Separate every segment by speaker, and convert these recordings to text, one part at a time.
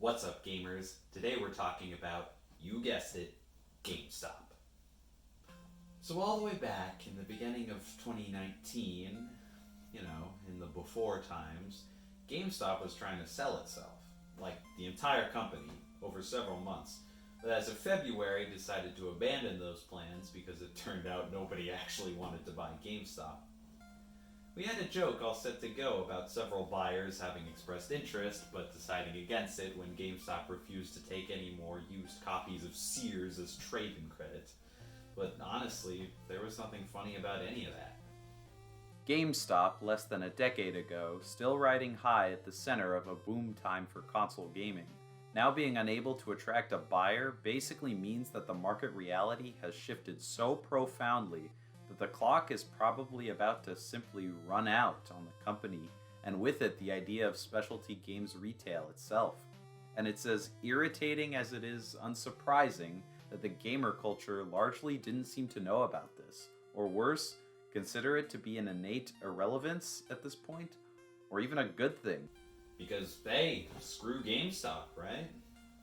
Speaker 1: What's up, gamers? Today we're talking about, you guessed it, GameStop. So all the way back in the beginning of 2019, in the before times, GameStop was trying to sell itself, like the entire company, over several months. But as of February, decided to abandon those plans because it turned out nobody actually wanted to buy GameStop. We had a joke all set to go about several buyers having expressed interest, but deciding against it when GameStop refused to take any more used copies of Sears as trade-in credit. But honestly, there was nothing funny about any of that. GameStop, less than a decade ago, still riding high at the center of a boom time for console gaming, now being unable to attract a buyer basically means that the market reality has shifted so profoundly that the clock is probably about to simply run out on the company, and with it the idea of specialty games retail itself. And it's as irritating as it is unsurprising that the gamer culture largely didn't seem to know about this, or worse, consider it to be an innate irrelevance at this point, or even a good thing. Because, hey, screw GameStop, right?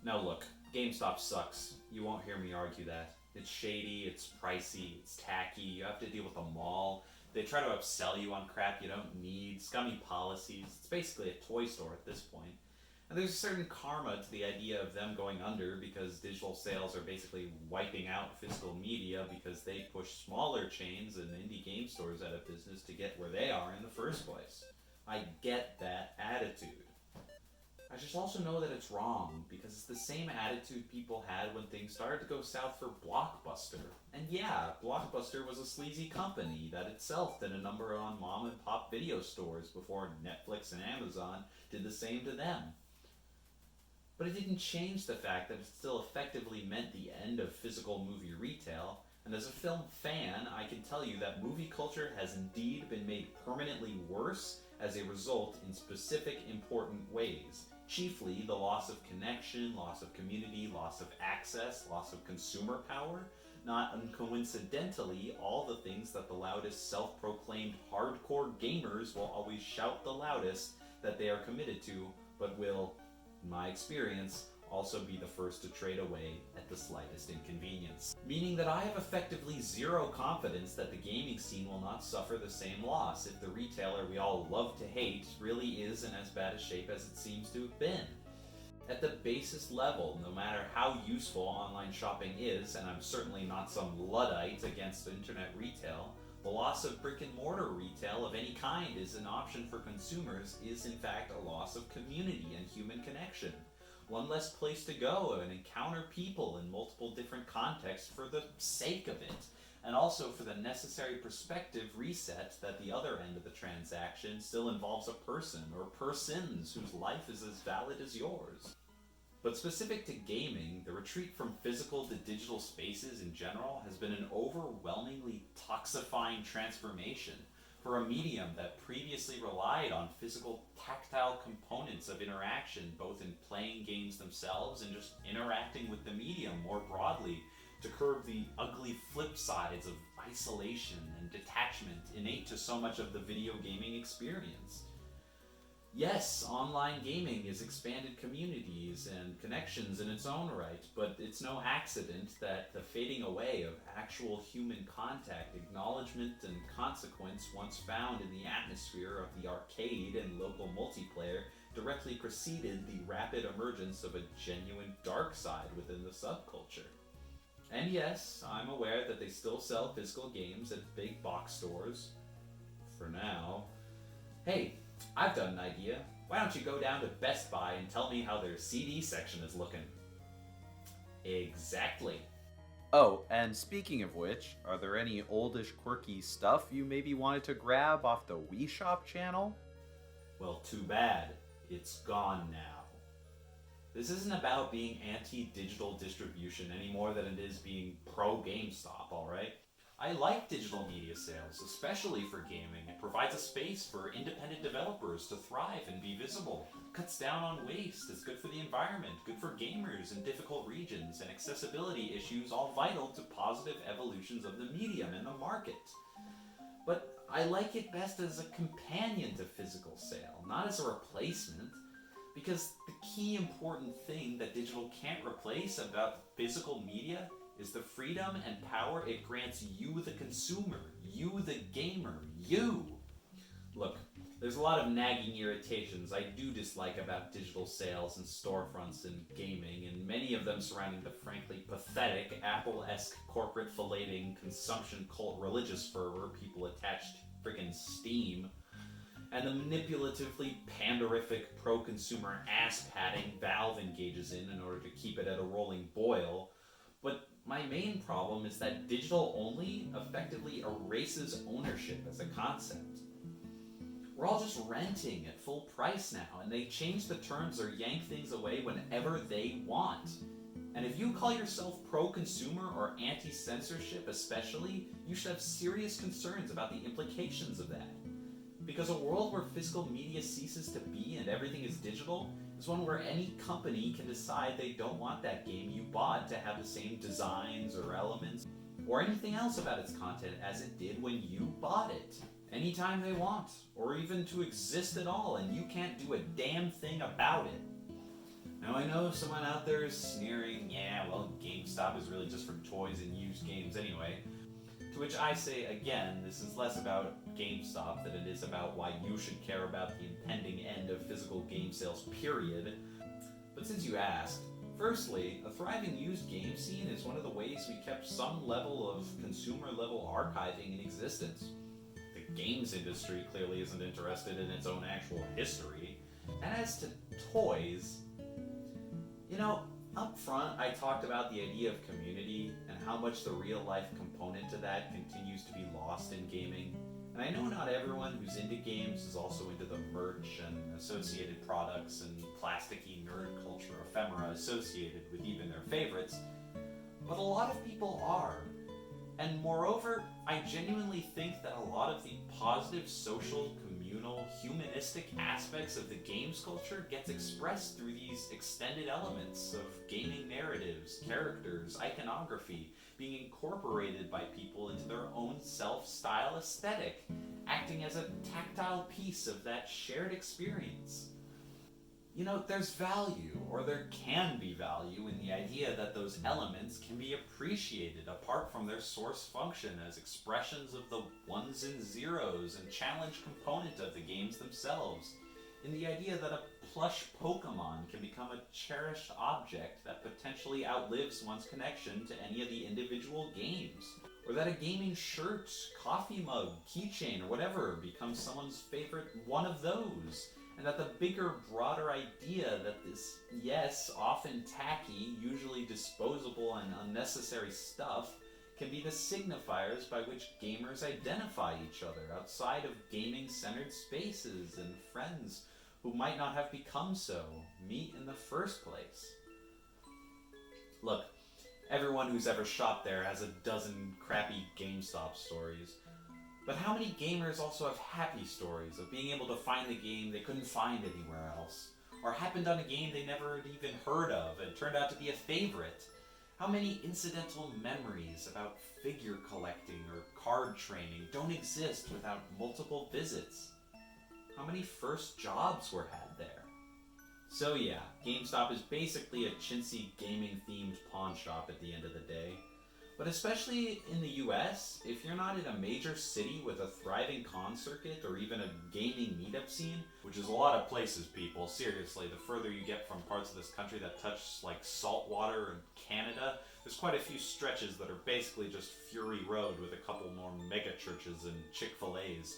Speaker 1: Now look, GameStop sucks. You won't hear me argue that. It's shady, it's pricey, it's tacky, you have to deal with a mall. They try to upsell you on crap you don't need, scummy policies. It's basically a toy store at this point. And there's a certain karma to the idea of them going under because digital sales are basically wiping out physical media because they push smaller chains and indie game stores out of business to get where they are in the first place. I get that attitude. I just also know that it's wrong, because it's the same attitude people had when things started to go south for Blockbuster. And yeah, Blockbuster was a sleazy company that itself did a number on mom and pop video stores before Netflix and Amazon did the same to them. But it didn't change the fact that it still effectively meant the end of physical movie retail, and as a film fan, I can tell you that movie culture has indeed been made permanently worse as a result in specific important ways. Chiefly the loss of connection, loss of community, loss of access, loss of consumer power, not uncoincidentally all the things that the loudest self-proclaimed hardcore gamers will always shout the loudest that they are committed to, but will, in my experience, also be the first to trade away at the slightest inconvenience. Meaning that I have effectively zero confidence that the gaming scene will not suffer the same loss if the retailer we all love to hate really is in as bad a shape as it seems to have been. At the basest level, no matter how useful online shopping is, and I'm certainly not some Luddite against internet retail, the loss of brick and mortar retail of any kind is an option for consumers is in fact a loss of community and human connection. One less place to go and encounter people in multiple different contexts for the sake of it, and also for the necessary perspective reset that the other end of the transaction still involves a person or persons whose life is as valid as yours. But specific to gaming, the retreat from physical to digital spaces in general has been an overwhelmingly toxifying transformation for a medium that previously relied on physical tactile components of interaction, both in playing games themselves and just interacting with the medium more broadly, to curb the ugly flip sides of isolation and detachment innate to so much of the video gaming experience. Yes, online gaming has expanded communities and connections in its own right, but it's no accident that the fading away of actual human contact, acknowledgement, and consequence once found in the atmosphere of the arcade and local multiplayer directly preceded the rapid emergence of a genuine dark side within the subculture. And yes, I'm aware that they still sell physical games at big box stores. For now. Hey, I've got an idea. Why don't you go down to Best Buy and tell me how their CD section is looking? Exactly. Oh, and speaking of which, are there any oldish quirky stuff you maybe wanted to grab off the Wii Shop channel? Well, too bad. It's gone now. This isn't about being anti-digital distribution any more than it is being pro-GameStop, alright? I like digital media sales, especially for gaming. It provides a space for independent developers to thrive and be visible. Cuts down on waste, is good for the environment, good for gamers in difficult regions, and accessibility issues all vital to positive evolutions of the medium and the market. But I like it best as a companion to physical sale, not as a replacement. Because the key important thing that digital can't replace about physical media is the freedom and power it grants you, the consumer, you, the gamer, you. Look, there's a lot of nagging irritations I do dislike about digital sales and storefronts in gaming, and many of them surrounding the frankly pathetic, Apple-esque corporate filleting consumption cult religious fervor people attach to friggin' Steam, and the manipulatively panderific pro-consumer ass-patting Valve engages in order to keep it at a rolling boil. But my main problem is that digital only effectively erases ownership as a concept. We're all just renting at full price now, and they change the terms or yank things away whenever they want. And if you call yourself pro-consumer or anti-censorship especially, you should have serious concerns about the implications of that. Because a world where physical media ceases to be and everything is digital is one where any company can decide they don't want that game you bought to have the same designs or elements or anything else about its content as it did when you bought it. Anytime they want, or even to exist at all, and you can't do a damn thing about it. Now I know someone out there is sneering, yeah, well, GameStop is really just for toys and used games anyway. To which I say, again, this is less about GameStop than it is about why you should care about the impending end of physical game sales, period. But since you asked, firstly, a thriving used game scene is one of the ways we kept some level of consumer-level archiving in existence. The games industry clearly isn't interested in its own actual history. And as to toys, up front I talked about the idea of community and how much the real-life component to that continues to be lost in gaming. And I know not everyone who's into games is also into the merch and associated products and plasticky nerd culture ephemera associated with even their favorites, but a lot of people are. And moreover, I genuinely think that a lot of the positive social, communal, humanistic aspects of the games culture gets expressed through these extended elements of gaming narratives, characters, iconography, being incorporated by people into their own self-style aesthetic, acting as a tactile piece of that shared experience. There's value, or there can be value, in the idea that those elements can be appreciated apart from their source function as expressions of the ones and zeros and challenge component of the games themselves, in the idea that a plush Pokemon can become a cherished object that potentially outlives one's connection to any of the individual games, or that a gaming shirt, coffee mug, keychain, or whatever becomes someone's favorite one of those. And that the bigger, broader idea that this, yes, often tacky, usually disposable and unnecessary stuff can be the signifiers by which gamers identify each other outside of gaming-centered spaces and friends who might not have become so meet in the first place. Look, everyone who's ever shopped there has a dozen crappy GameStop stories. But how many gamers also have happy stories of being able to find the game they couldn't find anywhere else? Or happened on a game they never had even heard of and turned out to be a favorite? How many incidental memories about figure collecting or card training don't exist without multiple visits? How many first jobs were had there? So yeah, GameStop is basically a chintzy gaming-themed pawn shop at the end of the day. But especially in the US, if you're not in a major city with a thriving con circuit or even a gaming meetup scene, which is a lot of places, people, seriously, the further you get from parts of this country that touch like saltwater and Canada, there's quite a few stretches that are basically just Fury Road with a couple more mega churches and Chick-fil-A's.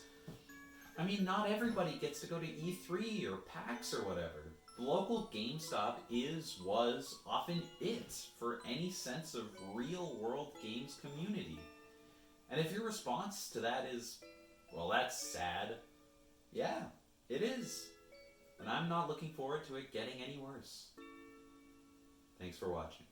Speaker 1: I mean, not everybody gets to go to E3 or PAX or whatever. The local GameStop was often it for any sense of real-world games community. And if your response to that is, well, that's sad, yeah, it is. And I'm not looking forward to it getting any worse. Thanks for watching.